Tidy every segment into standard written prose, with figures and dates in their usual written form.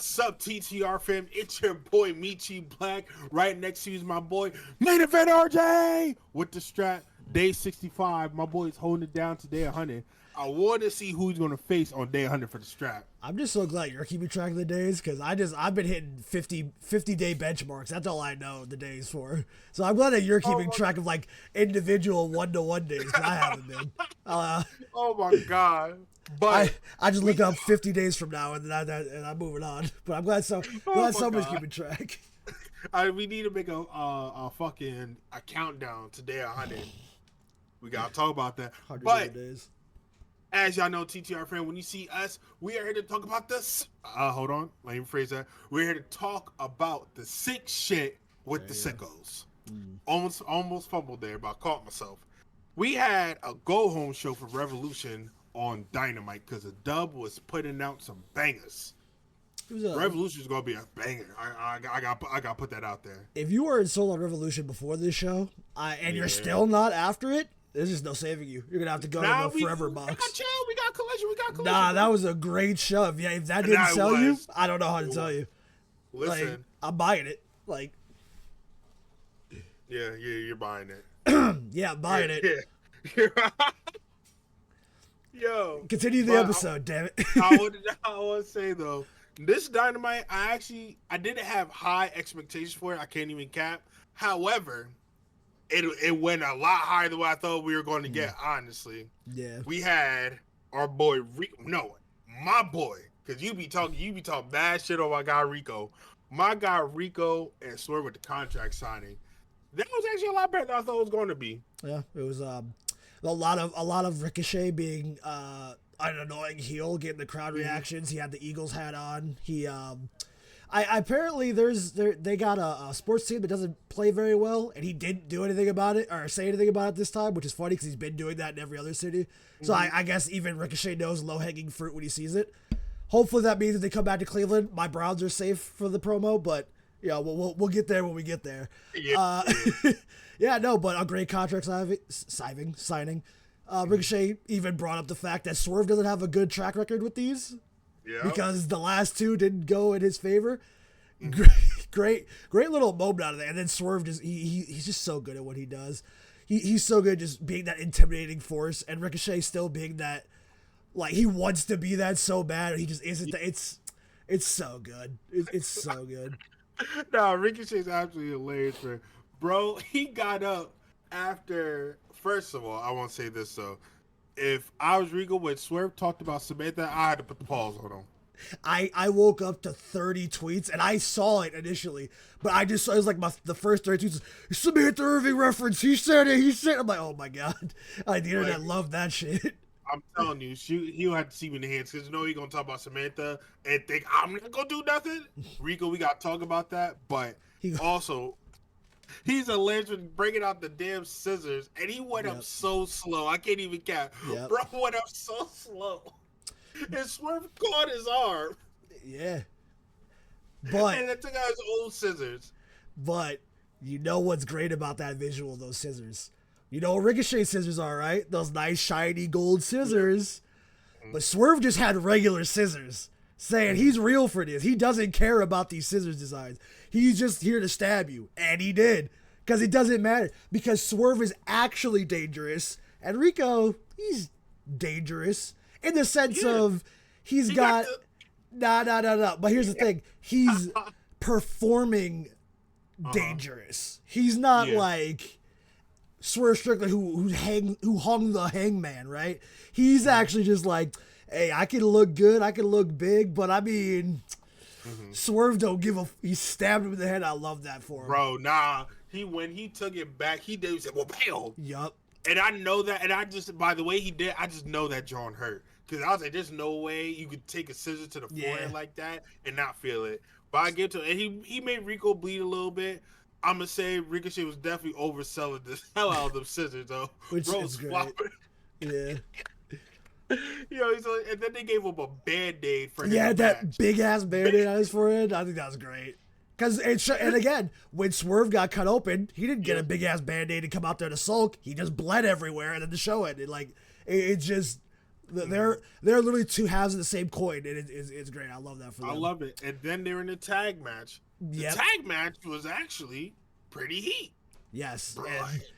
What's up, TTR fam? It's your boy Michi Black. Right next to you is my boy Main Event RJ with the strap. Day 65. My boy's holding it down to day 100. I want to see who he's going to face on day 100 for the strap. I'm just so glad you're keeping track of the days because I've been hitting 50 day benchmarks. That's all I know the days for. So I'm glad that you're keeping track of like individual 1-to-1 days because I haven't been. Oh my God. But I just look up 50 days from now and I'm moving on. But I'm glad somebody's keeping track. We need to make a fucking countdown to day 100. We gotta talk about that. But days. As y'all know, TTR friend, when you see us, we are here to talk about this. Hold on, let me rephrase that. We're here to talk about the sick shit with the sickos. Almost fumbled there, but I caught myself. We had a go home show for Revolution on Dynamite because the dub was putting out some bangers. Revolution is gonna be a banger. I got to put that out there. If you were sold on Revolution before this show, and you're still not after it, there's just no saving you. You're gonna have to go to the Forever Box. We got Collision. Nah, that was a great show. If that didn't sell you, I don't know how to tell you. Listen, like, I'm buying it. Like, yeah, you're buying it. Yeah, I'm buying it. Yeah. Yo, continue the episode, damn it. I want to say though, this Dynamite, I didn't have high expectations for it. I can't even cap. However, it went a lot higher than what I thought we were going to get. Honestly, yeah. We had our boy my boy, because you be talking bad shit on my guy Rico. My guy Rico and Swerve with the contract signing. That was actually a lot better than I thought it was going to be. Yeah, it was a lot of Ricochet being an annoying heel, getting the crowd reactions. He had the Eagles hat on. He apparently they got a sports team that doesn't play very well, and he didn't do anything about it or say anything about it this time, which is funny because he's been doing that in every other city. So I guess even Ricochet knows low-hanging fruit when he sees it. Hopefully that means that they come back to Cleveland. My Browns are safe for the promo, but yeah, we'll get there when we get there. Yeah, but a great contract signing. Ricochet even brought up the fact that Swerve doesn't have a good track record with these. Yeah. Because the last two didn't go in his favor. Great little moment out of that. And then Swerve he's just so good at what he does. He's so good just being that intimidating force, and Ricochet still being that, like, he wants to be that so bad, he just isn't. It's so good. It's so good. No, Ricochet's absolutely hilarious, man. Bro, he got up after. First of all, I want to say this though. If I was Rico when Swerve talked about Samantha, I had to put the pause on him. I woke up to 30 tweets, and I saw it initially, but it was like the first 30 tweets, Samantha Irving reference, he said it. I'm like, oh my God. Like, the internet loved that shit. I'm telling you, he'll have to see me in the hands, because he's going to talk about Samantha and think I'm not going to do nothing. Rico, we got to talk about that, but also... He's a legend bringing out the damn scissors, and he went up so slow. I can't even count. Yep. Bro went up so slow. And Swerve caught his arm. Yeah. And it took out his old scissors. But you know what's great about that visual of those scissors? You know what Ricochet scissors are, right? Those nice, shiny gold scissors. Yeah. But Swerve just had regular scissors, saying he's real for this. He doesn't care about these scissors designs. He's just here to stab you. And he did. Because it doesn't matter. Because Swerve is actually dangerous. And Rico, he's dangerous. In the sense of he's got... No. But here's the thing. He's performing dangerous. He's not like Swerve Strickland who hung the hangman, right? He's actually just like, hey, I can look good. I can look big. But I mean... Swerve don't give a. He stabbed him in the head. I love that for him, bro. Nah, when he took it back, he did. He said, "Well, bam." Yup. And I know that, and I just by the way he did, I just know that John hurt, because I was like, "There's no way you could take a scissor to the forehead like that and not feel it." But I give to him, and he made Rico bleed a little bit. I'm gonna say Ricochet was definitely overselling the hell out of them scissors, though. Which is great. Flopping. Yeah. And then they gave him a Band-Aid for him. Yeah, that big-ass Band-Aid on his forehead. I think that was great. And again, when Swerve got cut open, he didn't get a big-ass Band-Aid and come out there to sulk. He just bled everywhere, and then the show ended. Like, it's just They're literally two halves of the same coin, and it's great. I love that for them. I love it. And then they're in a tag match. The tag match was actually pretty heat. Yes. Bro,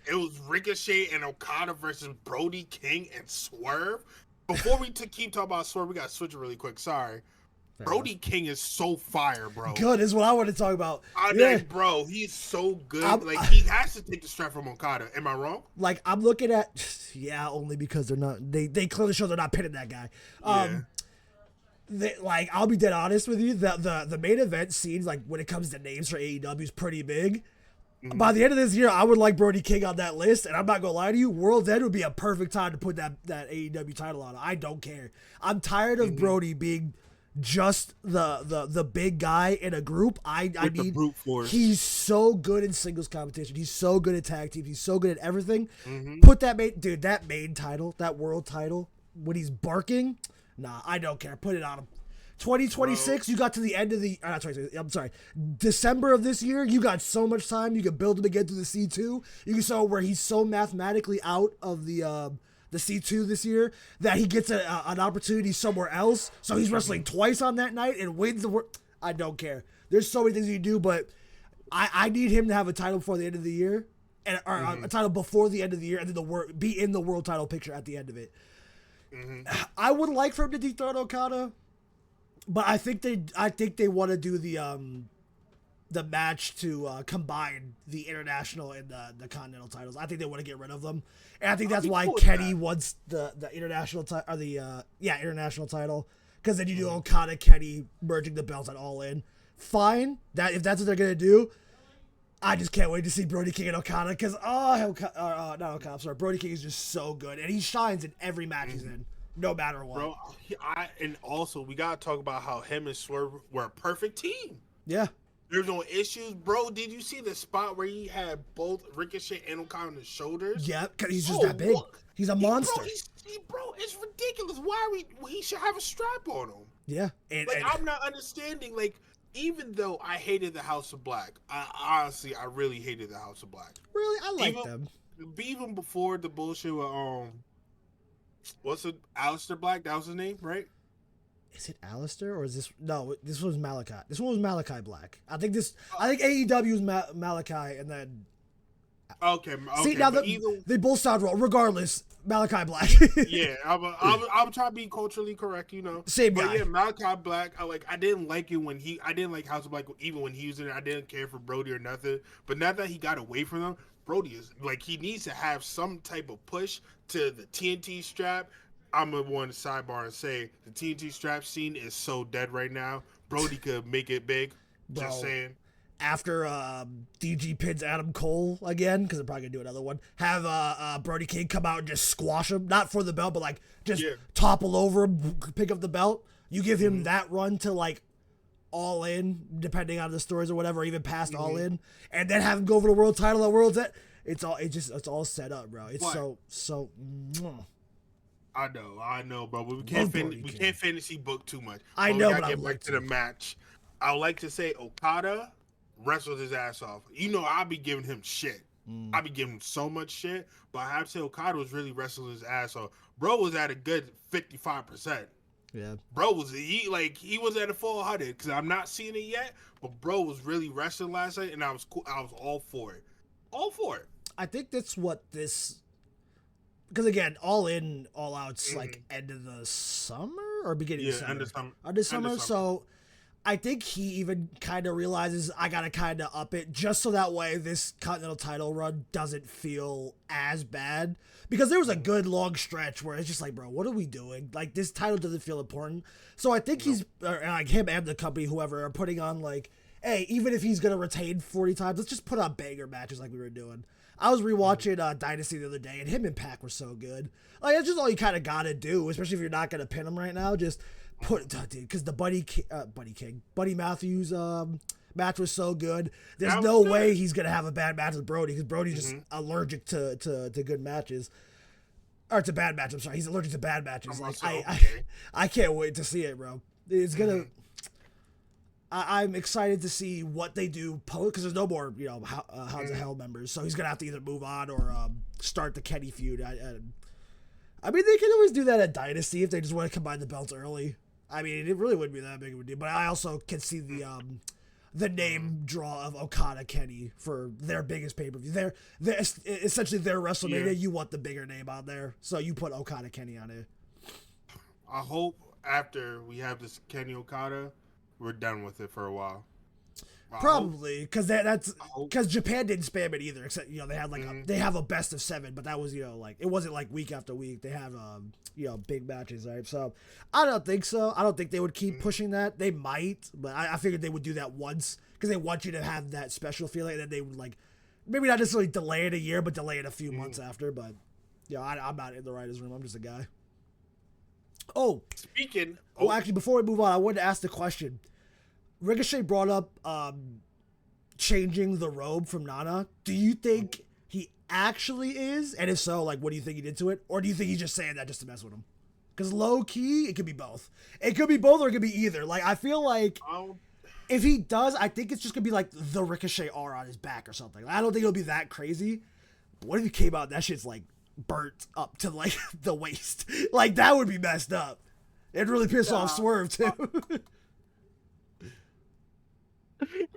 it was Ricochet and Okada versus Brody King and Swerve. Before we keep talking about Swerve, we got to switch it really quick. Sorry. Brody King is so fire, bro. Good is what I want to talk about. I mean, bro, he's so good. He has to take the strap from Okada. Am I wrong? Like, I'm looking at, only because they're not. They clearly show they're not pinning that guy. I'll be dead honest with you. The main event scene, like when it comes to names for AEW, is pretty big. Mm-hmm. By the end of this year, I would like Brody King on that list, and I'm not gonna lie to you. World's End would be a perfect time to put that AEW title on. I don't care. I'm tired of Brody being just the big guy in a group. I need brute force. He's so good in singles competition. He's so good at tag teams. He's so good at everything. Mm-hmm. Put that main title, that world title, when he's barking. Nah, I don't care. Put it on him. 2026, you got to the end of the. I'm sorry. December of this year, you got so much time. You can build him again through the C2. You can show where he's so mathematically out of the C2 this year that he gets an opportunity somewhere else. So he's wrestling twice on that night and wins the world. I don't care. There's so many things you do, but I need him to have a title before the end of the year, or a title before the end of the year, and then be in the world title picture at the end of it. Mm-hmm. I would like for him to dethrone Okada, but I think they want to do the match to combine the international and the continental titles. I think they want to get rid of them, and I think that's why Kenny wants the international title or the international title, because then you do Okada Kenny merging the belts at All In. Fine, if that's what they're gonna do. I just can't wait to see Brody King and Okada, because Brody King is just so good, and he shines in every match he's in, no matter what. Bro, and also we gotta talk about how him and Swerve were a perfect team. Yeah. There's no issues, bro. Did you see the spot where he had both Ricochet and Okada on his shoulders? Yeah, because he's just that big. He's a monster. Bro, it's ridiculous. Why he should have a strap on him? Yeah, I'm not understanding. Like, even though I hated the House of Black, I really hated the House of Black. Really, I like them. Even before the bullshit with what's it, Aleister Black? That was his name, right? Is it Aleister or is this? No, this was Malachi. This one was Malachi Black. I think AEW was Malachi, and then. Okay. See, now they both sound wrong. Regardless, Malachi Black. Yeah, I'm trying to be culturally correct, you know. Same guy. But yeah, Malachi Black. I didn't like it when I didn't like House of Black even when he was in it. I didn't care for Brody or nothing. But now that he got away from them, Brody is he needs to have some type of push to the TNT strap. I'm gonna want to sidebar and say the TNT strap scene is so dead right now. Brody could make it big. Bro, just saying. After DG pins Adam Cole again, because they're probably gonna do another one. Have Brody King come out and just squash him, not for the belt, but topple over him, pick up the belt. You give him that run to All In, depending on the stories or whatever, or even past All In, and then have him go for the world title at World's End. It's all set up, bro. It's so. I know, bro. But we can't fantasy book too much. I know, but get back to the match. I would like to say Okada wrestled his ass off. You know, I'll be giving him shit. I'll be giving him so much shit. But I have to say Okada was really wrestling his ass off. Bro was at a good 55%. Yeah. Bro was he was at a full 100 because I'm not seeing it yet. But bro was really wrestling last night, and I was cool. I was all for it. All for it. I think that's what this. Because again, All In, All Out's end of the summer or beginning of summer? End of summer. End of summer. So I think he even kind of realizes I got to kind of up it just so that way this Continental title run doesn't feel as bad. Because there was a good long stretch where it's just bro, what are we doing? This title doesn't feel important. So I think he's, him and the company, whoever, are putting on hey, even if he's going to retain 40 times, let's just put on banger matches like we were doing. I was rewatching Dynasty the other day, and him and Pac were so good. That's just all you kind of got to do, especially if you're not going to pin him right now. Just put, dude, because the Buddy Matthews match was so good. There's no way he's going to have a bad match with Brody, because Brody's just allergic to good matches. Or to bad matches, I'm sorry. He's allergic to bad matches. I can't wait to see it, bro. It's going to... I'm excited to see what they do post, because there's no more, Hounds of Hell members. So he's gonna have to either move on or start the Kenny feud. I mean, they can always do that at Dynasty if they just want to combine the belts early. I mean, it really wouldn't be that big of a deal. But I also can see the name draw of Okada Kenny for their biggest pay-per-view. They're essentially their WrestleMania. Yeah. You want the bigger name on there, so you put Okada Kenny on it. I hope after we have this Kenny Okada, we're done with it for a while. Probably, because that's because Japan didn't spam it either. Except they had like they have a best of 7, but that was like it wasn't like week after week. They have big matches, right? So I don't think so. I don't think they would keep pushing that. They might, but I figured they would do that once because they want you to have that special feeling, and then they would like maybe not necessarily delay it a year, but delay it a few months after. But I'm not in the writers' room. I'm just a guy. Actually, before we move on, I wanted to ask the question. Ricochet brought up changing the robe from Nana. Do you think he actually is? And if so, like, what do you think he did to it? Or do you think he's just saying that just to mess with him? Because low key, it could be both. It could be both or it could be either. Like, I feel like if he does, I think it's just going to be like the Ricochet R on his back or something. I don't think it'll be that crazy. But what if he came out and that shit's like burnt up to like the waist? Like, that would be messed up. It'd really piss off Swerve too.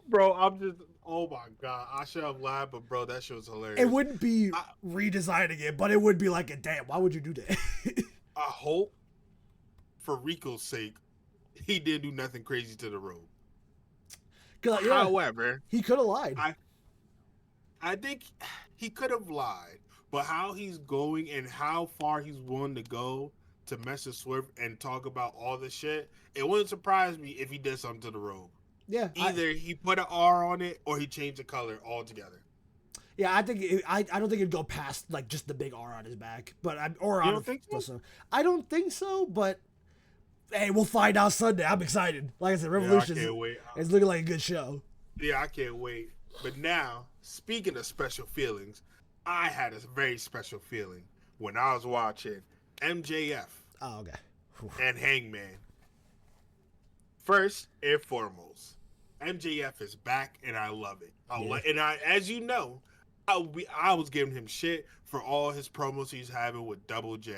Bro, I'm just, oh my God. I should have laughed, but bro, that shit was hilarious. It wouldn't be redesigning it, but it would be like, damn, why would you do that? I hope, for Rico's sake, he didn't do nothing crazy to the robe. However, he could have lied. I think he could have lied, but how he's going and how far he's willing to go to mess with Swerve and talk about all this shit, it wouldn't surprise me if he did something to the robe. Yeah, either he put an R on it or he changed the color altogether. Yeah, I think I don't think it'd go past like just the big R on his back, but I don't think so. I don't think so, but hey, we'll find out Sunday. I'm excited. Like I said, Revolution is looking like a good show. Yeah, I can't wait. But now, speaking of special feelings, I had a very special feeling when I was watching MJF. Oh, okay. And Hangman. First and foremost, MJF is back, and I love it. And as you know, I was giving him shit for all his promos he's having with Double J.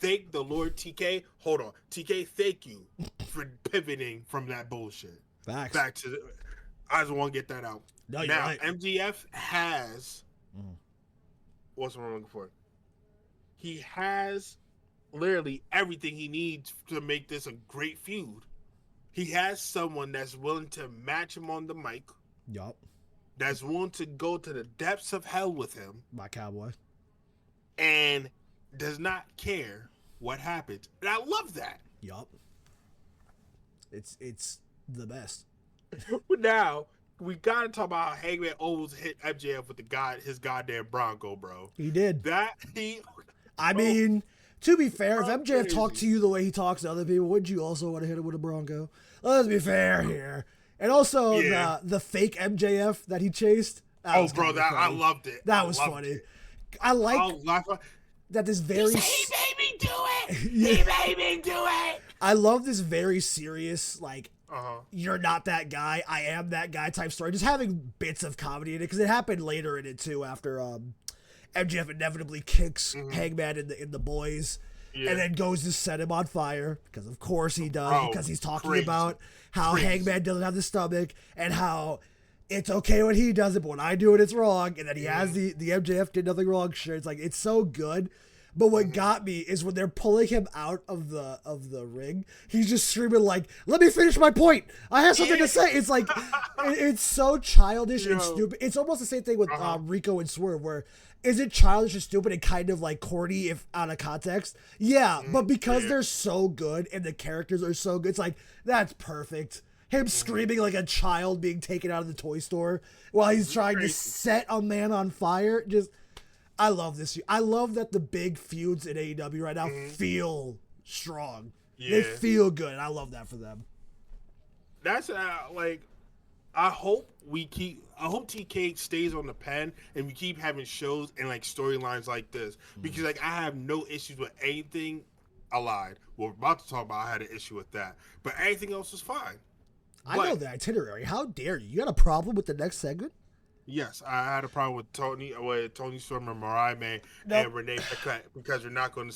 Thank the Lord, TK. Hold on, TK. Thank you for pivoting from that bullshit. Facts. Back to I just want to get that out. No, now, right. MJF has what's what I'm looking for? He has literally everything he needs to make this a great feud. He has someone that's willing to match him on the mic. Yup. That's willing to go to the depths of hell with him. My cowboy. And does not care what happens. And I love that. Yup. It's the best. But now, we got to talk about how Hangman always hit MJF with his goddamn Bronco, bro. He did. I mean, to be fair, if MJF talked to you the way he talks to other people, wouldn't you also want to hit him with a Bronco? Let's be fair here. And also the fake MJF that he chased. I loved it. That was funny. I like that this very... He made me do it! He made me do it! I love this very serious, like, you're not that guy, I am that guy type story. Just having bits of comedy in it, because it happened later in it, too, after MJF inevitably kicks Hangman in the boys. Yeah. And then goes to set him on fire, because of course he does, because he's talking about how Hangman doesn't have the stomach, and how it's okay when he does it, but when I do it, it's wrong. And then he has the MJF did nothing wrong shirt. It's like, it's so good. But what got me is when they're pulling him out of the ring, he's just screaming like, "Let me finish my point. I have something to say." It's like, it's so childish and stupid. It's almost the same thing with Rico and Swerve, where is it childish and stupid and kind of like corny if out of context? Yeah, but because they're so good and the characters are so good, it's like, that's perfect. Him screaming like a child being taken out of the toy store while he's trying to set a man on fire. Just, I love this. I love that the big feuds in AEW right now feel strong. Yeah. They feel good. And I love that for them. That's like, I hope TK stays on the pen and we keep having shows and like storylines like this, because like I have no issues with anything. I lied. We're about to talk about. I had an issue with that, but anything else is fine. I know the itinerary. How dare you? You got a problem with the next segment? Yes, I had a problem with Tony Storm and Mariah May Nope. and Renee Paquette because we're The not going to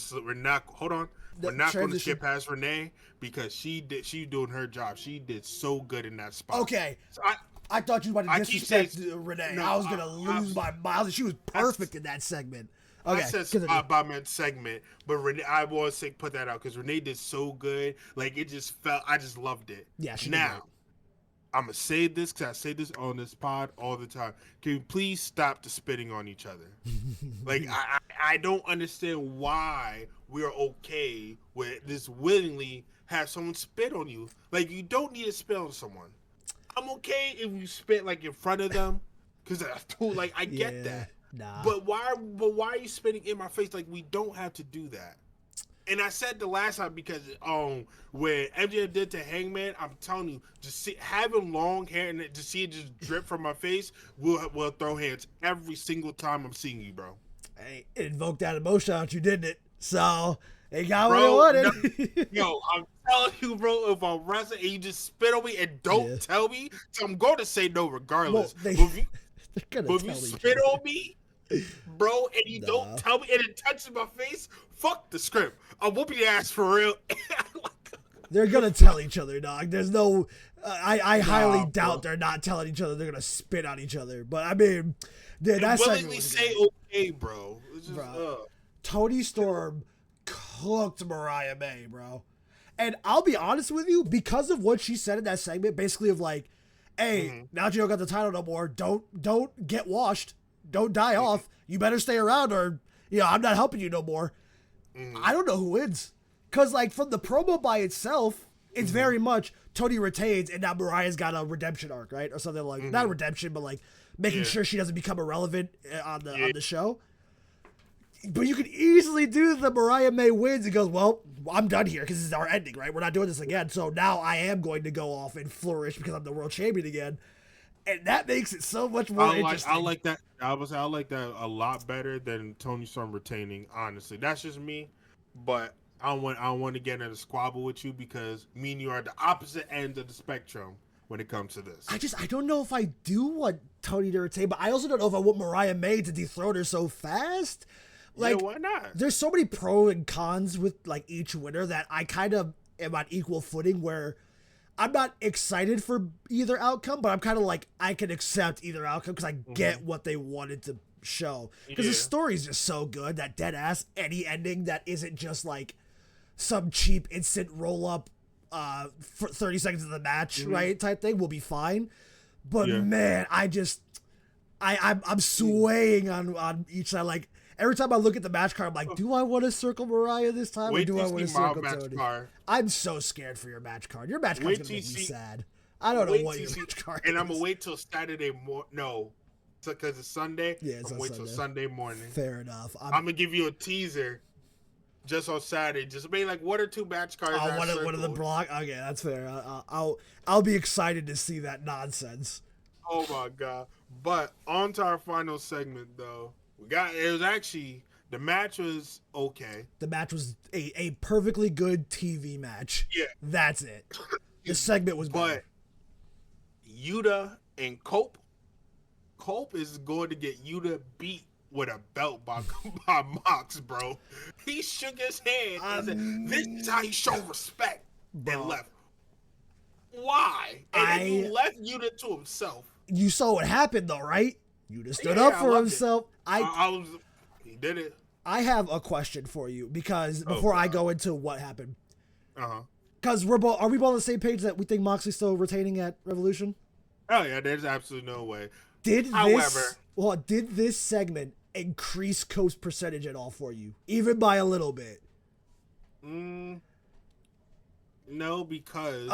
transition. skip past Renee because she doing her job. She did so good in that spot. Okay. So I thought you were about I to keep saying disrespect Renee. no. I was gonna lose my mind. She was I, perfect in that segment. I Okay, said continue. spot by man segment, but Renee, I want to say put that out because Renee did so good. Like it just felt, I just loved it. Yeah, she did great. Now I'm gonna say this because I say this on this pod all the time. Can you please stop the spitting on each other? Like I don't understand why we're okay with this willingly have someone spit on you. Like you don't need to spit on someone. I'm okay if you spit like in front of them, because that's cool. Like I get that. Nah. But why are you spitting in my face? Like we don't have to do that. And I said the last time because when MJF did to Hangman, I'm telling you, just having long hair and just see it just drip from my face, we'll throw hands every single time I'm seeing you, bro. Hey, it invoked that emotion out you, didn't it? So they got Bro, what they no, wanted. yo, I'm telling you, bro, if I'm wrestling and you just spit on me and don't tell me, so I'm going to say no regardless. Well, But if you spit on me, bro, and you don't tell me, and it touches my face, fuck the script. I'm whooping your ass for real. They're gonna tell each other, dog. There's no. I highly doubt they're not telling each other. They're gonna spit on each other. But I mean, dude, that's willingly say okay, bro. It's just, Tony Storm cooked Mariah May, bro. And I'll be honest with you, because of what she said in that segment, basically of like, hey, now that you don't got the title no more, don't get washed. Don't die off. You better stay around or, I'm not helping you no more. I don't know who wins. Because, like, from the promo by itself, it's very much Tony retains and now Mariah's got a redemption arc, right? Or something like, not redemption, but like making sure she doesn't become irrelevant on the show. But you could easily do the Mariah May wins and goes, well, I'm done here because this is our ending, right? We're not doing this again. So now I am going to go off and flourish because I'm the world champion again. And that makes it so much more interesting. I like that. I like that a lot better than Tony Storm retaining. Honestly, that's just me. But I don't want to get in a squabble with you because me and you are at the opposite ends of the spectrum when it comes to this. I don't know if I do want Tony to retain, but I also don't know if I want Mariah May to dethrone her so fast. Like, why not? There's so many pros and cons with like each winner that I kind of am on equal footing where I'm not excited for either outcome, but I'm kind of like, I can accept either outcome because I get what they wanted to show. Because the story's just so good that dead ass any ending that isn't just like some cheap instant roll up for 30 seconds of the match, right? Type thing will be fine. But man, I'm swaying on each side. Like, every time I look at the match card, I'm like, do I want to circle Mariah this time or do I want to circle Tony? I'm so scared for your match card. Your match card's going to make me sad. I don't know what your match card is. And I'm going to wait till Saturday morning. No, because it's Sunday. Yeah, it's I'm going to wait till Sunday morning. Fair enough. I'm going to give you a teaser just on Saturday. Just maybe like one or two match cards. Oh, one of the block? Okay, that's fair. I'll be excited to see that nonsense. Oh, my God. But on to our final segment, though. The match was okay. The match was a perfectly good TV match. Yeah. That's it. The segment was better. But Yuta and Cope is going to get Yuta beat with a belt by Mox, bro. He shook his hand and said, this is how you show respect, and left. Why? And then you left Yuta to himself. You saw what happened, though, right? Yuta stood up for himself. He did it. I have a question for you because before I go into what happened. Because are we both on the same page that we think Moxley's still retaining at Revolution? Oh yeah, there's absolutely no way. Did this segment increase Cope's percentage at all for you, even by a little bit? No, because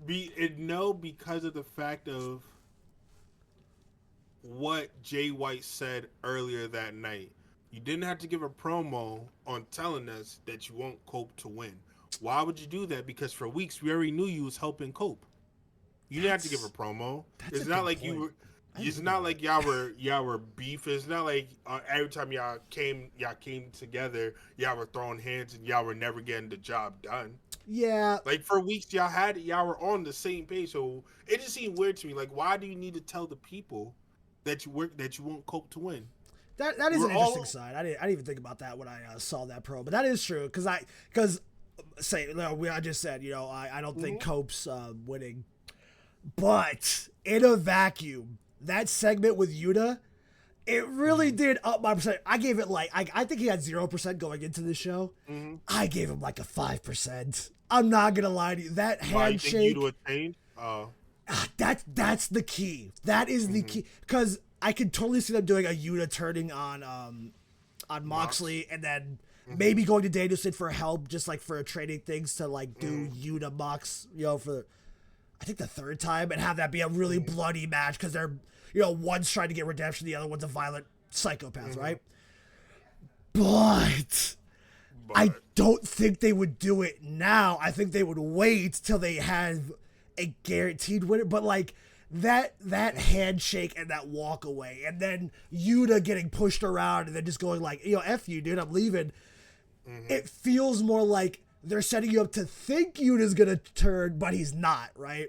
because of the fact of what Jay White said earlier that night. You didn't have to give a promo on telling us that you want Cope to win. Why would you do that? Because for weeks we already knew you was helping Cope. You didn't have to give a promo. It's not like you were. It's not like y'all were beef. It's not like every time y'all came together, y'all were throwing hands and y'all were never getting the job done. Yeah. Like for weeks, y'all were on the same page, so it just seemed weird to me. Like, why do you need to tell the people that you want Cope to win? That is We're an interesting all side. I didn't even think about that when I saw that pro, but that is true because say I just said I don't think Cope's winning, but in a vacuum, that segment with Yuta, it really did up my percent. I gave it like I think he had 0% going into the show. I gave him like a 5%. I'm not gonna lie to you. That why you think handshake. you attained. That's the key. That is the key because I could totally see them doing a Yuta turning on Moxley and then maybe going to Danielson for help, just like for trading things to like do Yuta Mox, for I think the third time and have that be a really bloody match because they're one's trying to get redemption, the other one's a violent psychopath, right? But I don't think they would do it now. I think they would wait till they have a guaranteed winner. But like that handshake and that walk away, and then Yuta getting pushed around and then just going like, F you, dude, I'm leaving. It feels more like they're setting you up to think Yuta's gonna turn, but he's not, right?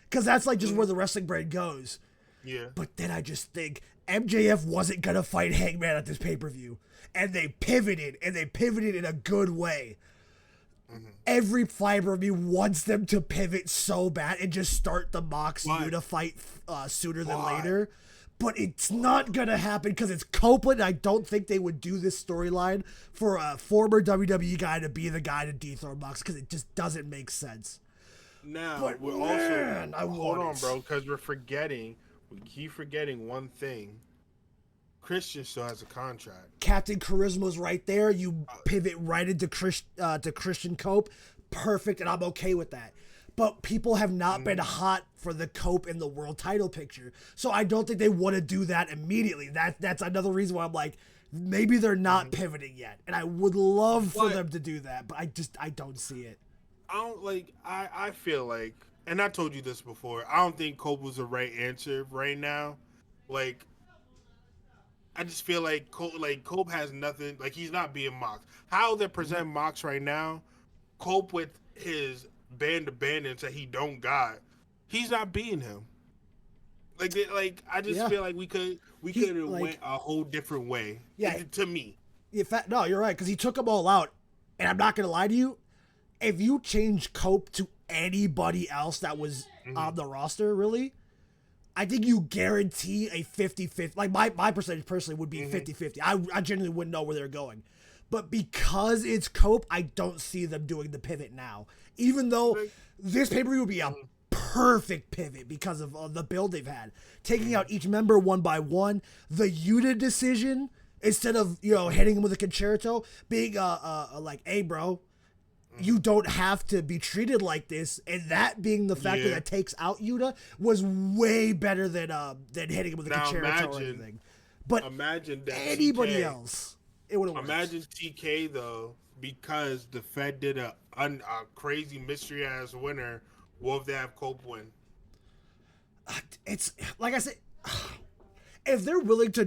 Because that's like just where the wrestling brain goes. Yeah. But then I just think MJF wasn't gonna fight Hangman at this pay-per-view. And they pivoted, in a good way. Every fiber of me wants them to pivot so bad and just start the Mox Yuta fight sooner than later. But it's not going to happen because it's Copeland. I don't think they would do this storyline for a former WWE guy to be the guy to dethrone Mox because it just doesn't make sense. Now, but we're man, also... Hold on, bro, because we keep forgetting one thing. Christian still has a contract. Captain Charisma's right there. You pivot right into Christian Cope. Perfect, and I'm okay with that. But people have not been hot for the Cope in the world title picture. So I don't think they want to do that immediately. That's another reason why I'm like, maybe they're not pivoting yet. And I would love for them to do that, but I don't see it. I feel like, and I told you this before, I don't think Cope was the right answer right now. Like, I just feel like Cope has nothing. Like, he's not being mocked. How they present Mox right now, Cope with his band of bandits that he don't got, he's not beating him. I just feel like we could have went a whole different way. Yeah, to me. In fact, no, you're right because he took them all out, and I'm not gonna lie to you. If you change Cope to anybody else that was on the roster, really, I think you guarantee a 50-50. Like, my percentage personally would be 50-50. I genuinely wouldn't know where they're going. But because it's Cope, I don't see them doing the pivot now. Even though this pay-per-view would be a perfect pivot because of the build they've had. Taking out each member one by one. The Yuta decision, instead of, hitting him with a concerto, being like, hey, bro, you don't have to be treated like this, and that being the factor that takes out Yuta was way better than hitting him with a concerto or anything. But imagine that anybody else, it would have worked. Imagine TK though, because the Fed did a crazy mystery ass winner. What if they have Cope win? It's like I said, if they're willing to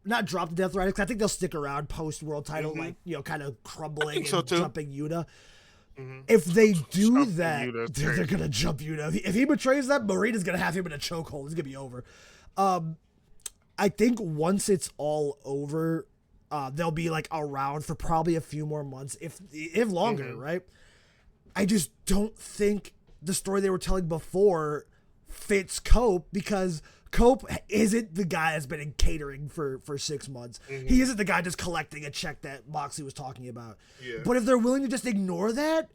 not drop the Death Rider, because I think they'll stick around post world title, like kind of crumbling and jumping Yuta. If they do that, they're gonna jump Yuta. If he betrays that, Marina's gonna have him in a chokehold. It's gonna be over. I think once it's all over, they'll be like around for probably a few more months, if longer, right? I just don't think the story they were telling before fits Cope because Cope isn't the guy that's been in catering for 6 months. He isn't the guy just collecting a check that Moxley was talking about. Yeah. But if they're willing to just ignore that,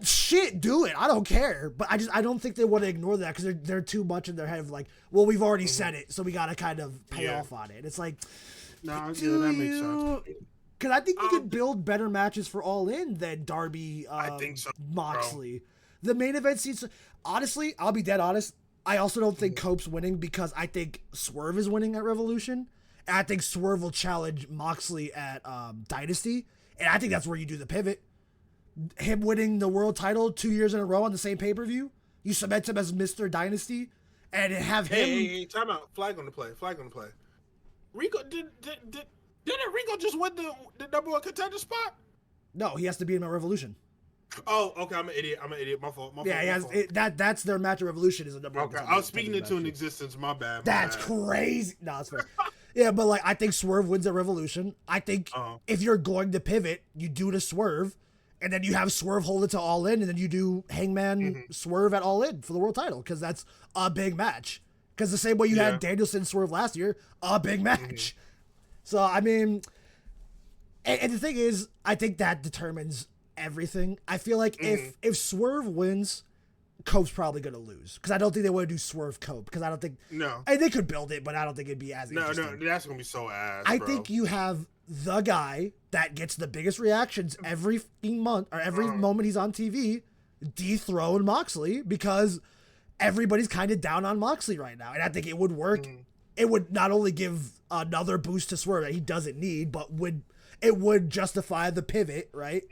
shit, do it. I don't care. But I don't think they want to ignore that because they're too much in their head of like, well, we've already said it, so we got to kind of pay off on it. It's like, that makes sense. Because I think you could build better matches for All In than Darby I think so, Moxley. Bro. The main event seems... Honestly, I'll be dead honest. I also don't think Cope's winning because I think Swerve is winning at Revolution. And I think Swerve will challenge Moxley at Dynasty. And I think that's where you do the pivot. Him winning the world title 2 years in a row on the same pay-per-view. You cement him as Mr. Dynasty. And have him... Hey, time out. Flag on the play. Rico, didn't Rico just win the number one contender spot? No, he has to beat him at Revolution. Oh, okay. I'm an idiot. My fault. My fault. Yeah, My fault. that's their match of Revolution is a number one. Okay, I was speaking into an existence. My bad. That's crazy. No, that's fair. Yeah, but like I think Swerve wins at Revolution. I think if you're going to pivot, you do to Swerve, and then you have Swerve hold it to All In, and then you do Hangman Swerve at All In for the world title because that's a big match. Because the same way you had Danielson Swerve last year, a big match. So I mean, and the thing is, I think that determines everything. I feel like if Swerve wins, Cope's probably going to lose because I don't think they want to do Swerve Cope because I don't think and they could build it, but I don't think it'd be as interesting. No, that's going to be so ass. I think you have the guy that gets the biggest reactions every month or every moment he's on TV dethrone Moxley because everybody's kind of down on Moxley right now, and I think it would work. It would not only give another boost to Swerve that he doesn't need, but it would justify the pivot, right?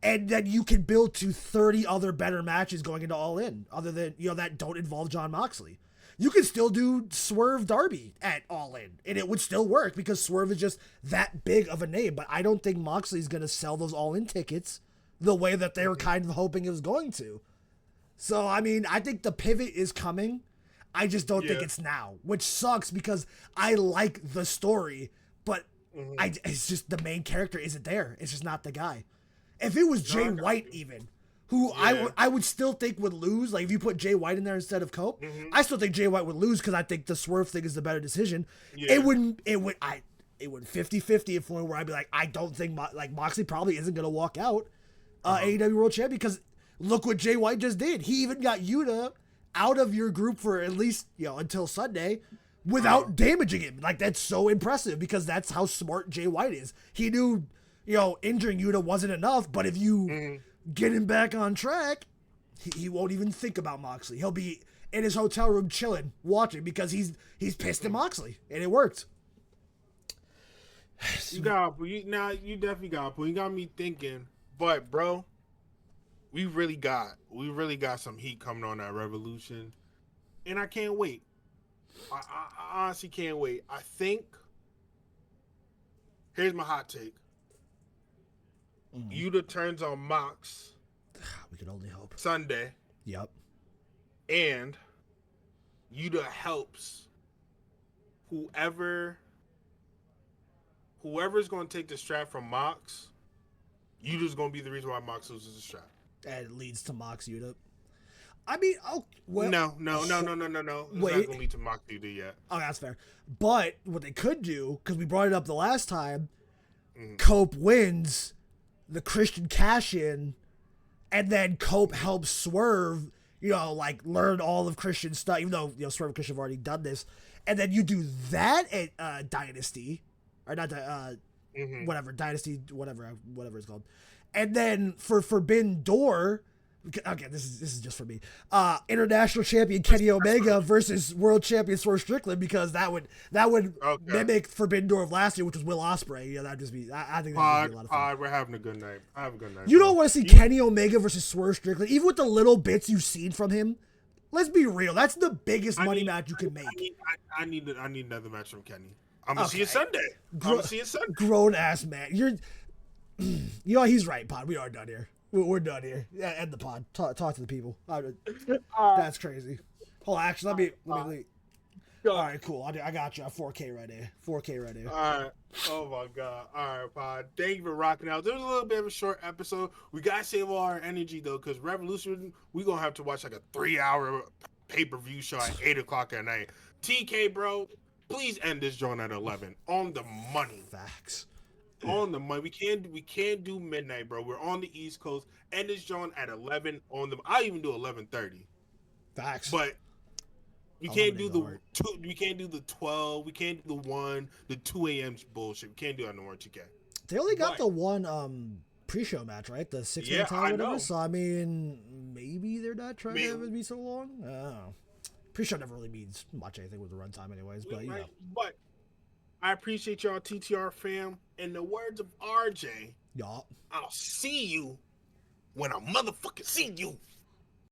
And then you can build to 30 other better matches going into All In, other than, that don't involve John Moxley. You can still do Swerve Darby at All In, and it would still work because Swerve is just that big of a name. But I don't think Moxley's going to sell those All In tickets the way that they were kind of hoping it was going to. So, I mean, I think the pivot is coming. I just don't think it's now, which sucks because I like the story, but it's just the main character isn't there. It's just not the guy. If it was Jay White even, who I would still think would lose, like if you put Jay White in there instead of Cope, I still think Jay White would lose because I think the Swerve thing is the better decision. It would 50-50 if where I'd be like, I don't think Moxley probably isn't going to walk out AEW World Champion because look what Jay White just did. He even got Yuta out of your group for at least, until Sunday without damaging him. Like that's so impressive because that's how smart Jay White is. He knew injuring Yuta wasn't enough, but if you get him back on track, he won't even think about Moxley. He'll be in his hotel room chilling, watching because he's pissed at Moxley, and it worked. You definitely got. You got me thinking, but bro, we really got some heat coming on that Revolution, and I can't wait. I honestly can't wait. I think here's my hot take. Yuta turns on Mox. We can only hope. Sunday. Yep. And Yuta helps whoever's going to take the strap from Mox. Yuta's going to be the reason why Mox loses the strap. And it leads to Mox Yuta. I mean, no. It's not going to lead to Mox Yuta yet. Oh, that's fair. But what they could do, because we brought it up the last time, Cope wins the Christian cash-in, and then Cope helps Swerve, learn all of Christian's stuff, even though, Swerve and Christian have already done this. And then you do that at Dynasty, or not, whatever, Dynasty, whatever it's called. And then for Forbidden Door, okay, this is just for me. International champion Kenny Omega versus world champion Swerve Strickland because that would mimic Forbidden Door of last year, which was Will Ospreay. That'd just be. I think that'd be a lot of fun. We're having a good night. I have a good night. You don't want to see Kenny Omega versus Swerve Strickland, even with the little bits you've seen from him. Let's be real. That's the biggest money match you can make. I need another match from Kenny. I'm gonna see it Sunday. Grown ass man. He's right, Pod. We are done here. We're done here. Yeah, end the pod. Talk to the people. That's crazy. Hold on, actually, let me leave. All right, cool. I got you. 4K right there. 4K right there. All right. Oh my God. All right, Pod. Thank you for rocking out. There was a little bit of a short episode. We gotta save all our energy though, because Revolution, we gonna have to watch like a 3-hour pay-per-view show at 8:00 at night. TK, bro, please end this joint at 11 on the money. Facts. On the money. We can't do midnight, bro. We're on the East Coast. End this joint at 11 on the. I even do 11:30. Facts. But we can't do the 2. We can't do the 12. We can't do the 1. The 2 a.m. bullshit. We can't do that no more. TK. They only got the one pre-show match, right? The 6-man time, or whatever. So I mean, maybe they're not trying to have it be so long. I don't know. Pre-show never really means much anything with the runtime, anyways. But But I appreciate y'all, TTR fam. In the words of RJ, y'all, I'll see you when I motherfucking see you.